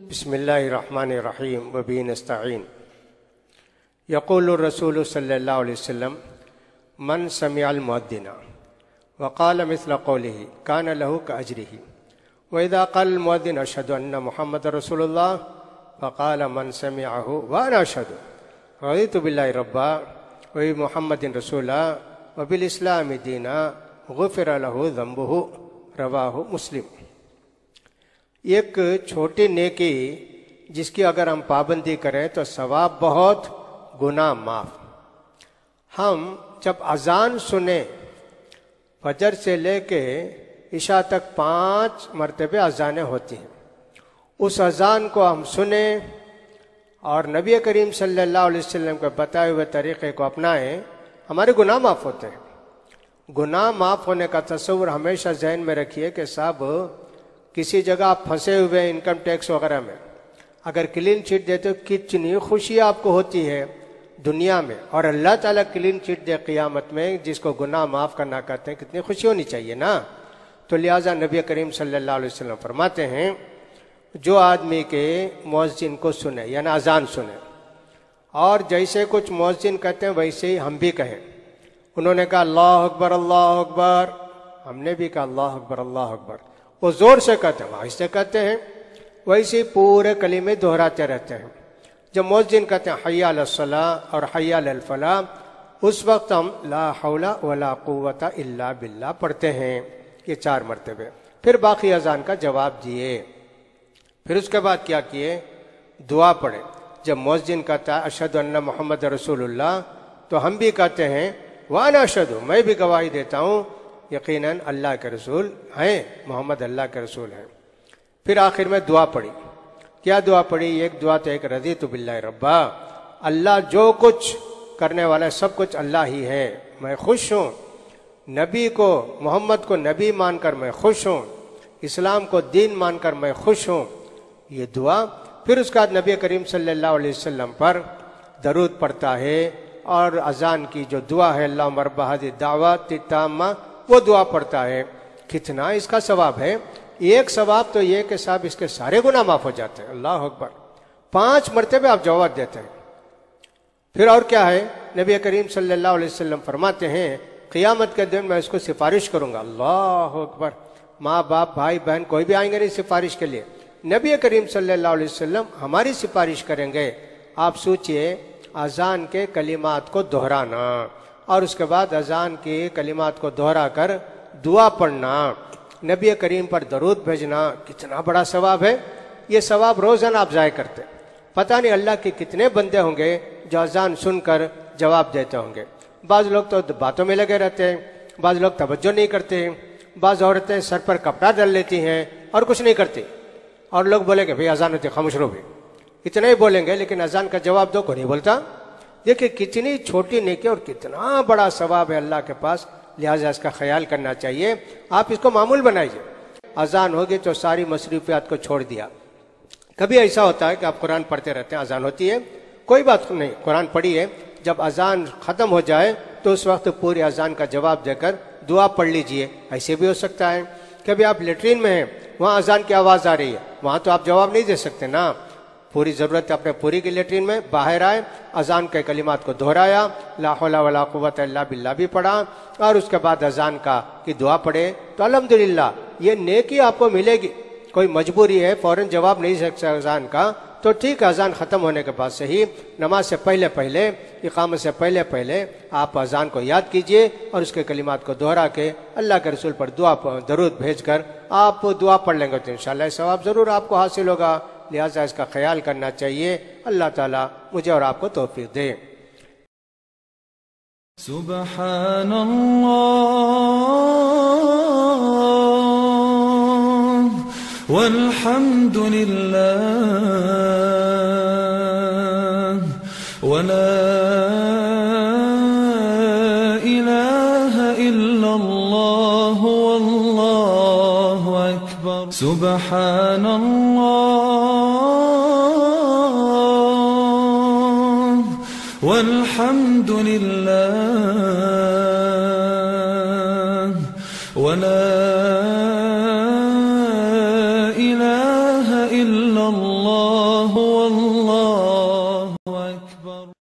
بسم اللہ الرحمن الرحیم وبہ نستعین یقول الرسول صلی اللہ علیہ وسلم من سمع المؤذن وقال مثل قوله كان له كأجره وإذا قال المؤذن أشهد أن محمد رسول الله فقال من سمعه وأنا أشهد رضيت بالله ربا وبمحمد رسولا وبالإسلام دينا غفر له ذنبه رواہ مسلم۔ ایک چھوٹی نیکی جس کی اگر ہم پابندی کریں تو ثواب بہت، گناہ معاف۔ ہم جب اذان سنیں، فجر سے لے کے عشاء تک 5 مرتبہ اذانیں ہوتی ہیں، اس اذان کو ہم سنیں اور نبی کریم صلی اللہ علیہ وسلم کے بتائے ہوئے طریقے کو اپنائیں، ہمارے گناہ معاف ہوتے ہیں۔ گناہ معاف ہونے کا تصور ہمیشہ ذہن میں رکھیے کہ صاحب کسی جگہ آپ پھنسے ہوئے انکم ٹیکس وغیرہ میں، اگر کلین چٹ دیتے ہو کتنی خوشی آپ کو ہوتی ہے دنیا میں، اور اللہ تعالیٰ کلین چٹ دے قیامت میں جس کو گناہ معاف کرنا کہتے ہیں، کتنی خوشی ہونی چاہیے نا۔ تو لہٰذا نبی کریم صلی اللہ علیہ وسلم فرماتے ہیں جو آدمی کے مؤذن کو سنے یعنی اذان سنے، اور جیسے کچھ مؤذن کہتے ہیں ویسے ہی ہم بھی کہیں۔ انہوں نے کہا اللہ اکبر اللہ اکبر، ہم نے بھی کہا اللہ اکبر اللہ اکبر، وہ زور سے کہتے ہیں، آہستہ کہتے ہیں، ویسے پورے کلمے دہراتے رہتے ہیں۔ جب مؤذن کہتے ہیں حی علی الصلاۃ اور حی علی الفلاح، اس وقت ہم لا حول ولا قوت الا باللہ پڑھتے ہیں، یہ 4 مرتبے، پھر باقی اذان کا جواب دیے۔ پھر اس کے بعد کیا کیے؟ دعا پڑھے۔ جب مؤذن کہتا ہے اشہد ان محمد رسول اللہ، تو ہم بھی کہتے ہیں وانا اشہد، میں بھی گواہی دیتا ہوں یقیناً اللہ کے رسول ہیں، محمد اللہ کے رسول ہیں۔ پھر آخر میں دعا پڑھی۔ کیا دعا پڑھی؟ ایک دعا تو ایک رضیت باللہ ربا، اللہ جو کچھ کرنے والا ہے سب کچھ اللہ ہی ہے، میں خوش ہوں، نبی کو محمد کو نبی مان کر میں خوش ہوں، اسلام کو دین مان کر میں خوش ہوں، یہ دعا۔ پھر اس کے بعد نبی کریم صلی اللہ علیہ وسلم پر درود پڑھتا ہے، اور اذان کی جو دعا ہے اللہم رب ہذہ الدعوات التامہ، وہ دعا پڑھتا ہے۔ کتنا اس کا ثواب ہے؟ ایک ثواب تو یہ کہ صاحب اس کے سارے گناہ معاف ہو جاتے ہیں۔ اللہ اکبر، 5 مرتبہ آپ جواب دیتے ہیں۔ پھر اور کیا ہے؟ نبی کریم صلی اللہ علیہ وسلم فرماتے ہیں قیامت کے دن میں اس کو سفارش کروں گا۔ اللہ اکبر، ماں باپ بھائی بہن کوئی بھی آئیں گے نہیں سفارش کے لیے، نبی کریم صلی اللہ علیہ وسلم ہماری سفارش کریں گے۔ آپ سوچئے اذان کے کلمات کو دہرانا، اور اس کے بعد اذان کے کلمات کو دہرا کر دعا پڑھنا، نبی کریم پر درود بھیجنا، کتنا بڑا ثواب ہے۔ یہ ثواب روزانہ آپ ضائع کرتے، پتہ نہیں اللہ کے کتنے بندے ہوں گے جو اذان سن کر جواب دیتے ہوں گے۔ بعض لوگ تو باتوں میں لگے رہتے ہیں، بعض لوگ توجہ نہیں کرتے ہیں، بعض عورتیں سر پر کپڑا ڈال لیتی ہیں اور کچھ نہیں کرتی، اور لوگ بولیں گے بھئی اذان ہوتی خاموش رہو بھی، اتنا ہی بولیں گے لیکن اذان کا جواب دو کو نہیں بولتا۔ دیکھیں کتنی چھوٹی نیکی اور کتنا بڑا ثواب ہے اللہ کے پاس، لہٰذا اس کا خیال کرنا چاہیے۔ آپ اس کو معمول بنائیے، اذان ہوگی تو ساری مصروفیات کو چھوڑ دیا۔ کبھی ایسا ہوتا ہے کہ آپ قرآن پڑھتے رہتے ہیں، اذان ہوتی ہے، کوئی بات نہیں، قرآن پڑھیے، جب اذان ختم ہو جائے تو اس وقت پوری اذان کا جواب دے کر دعا پڑھ لیجئے، ایسے بھی ہو سکتا ہے۔ کبھی آپ لیٹرین میں ہیں، وہاں اذان کی آواز آ رہی ہے، وہاں تو آپ جواب نہیں دے سکتے نا، پوری ضرورت اپنے پوری کی لیٹرین میں باہر آئے، اذان کے کلمات کو دہرایا، لا حول ولا قوت الا باللہ بھی پڑھا، اور اس کے بعد اذان کی دعا پڑھے، تو الحمدللہ یہ نیکی آپ کو ملے گی۔ کوئی مجبوری ہے فوراً جواب نہیں سکتا اذان کا، تو ٹھیک ہے، اذان ختم ہونے کے بعد صحیح نماز سے پہلے پہلے، اقامت سے پہلے پہلے آپ اذان کو یاد کیجئے اور اس کے کلمات کو دہرا کے اللہ کے رسول پر درود بھیج کر آپ دعا پڑھ لیں گے تو انشاءاللہ ثواب ضرور آپ کو حاصل ہوگا۔ لہٰذا اس کا خیال کرنا چاہیے۔ اللہ تعالیٰ مجھے اور آپ کو توفیق دے۔ سبحان اللہ والحمد للہ ولا الہ الا اللہ واللہ اکبر۔ سبحان اللہ والحمد للہ ولا الہ إله إلا الله والله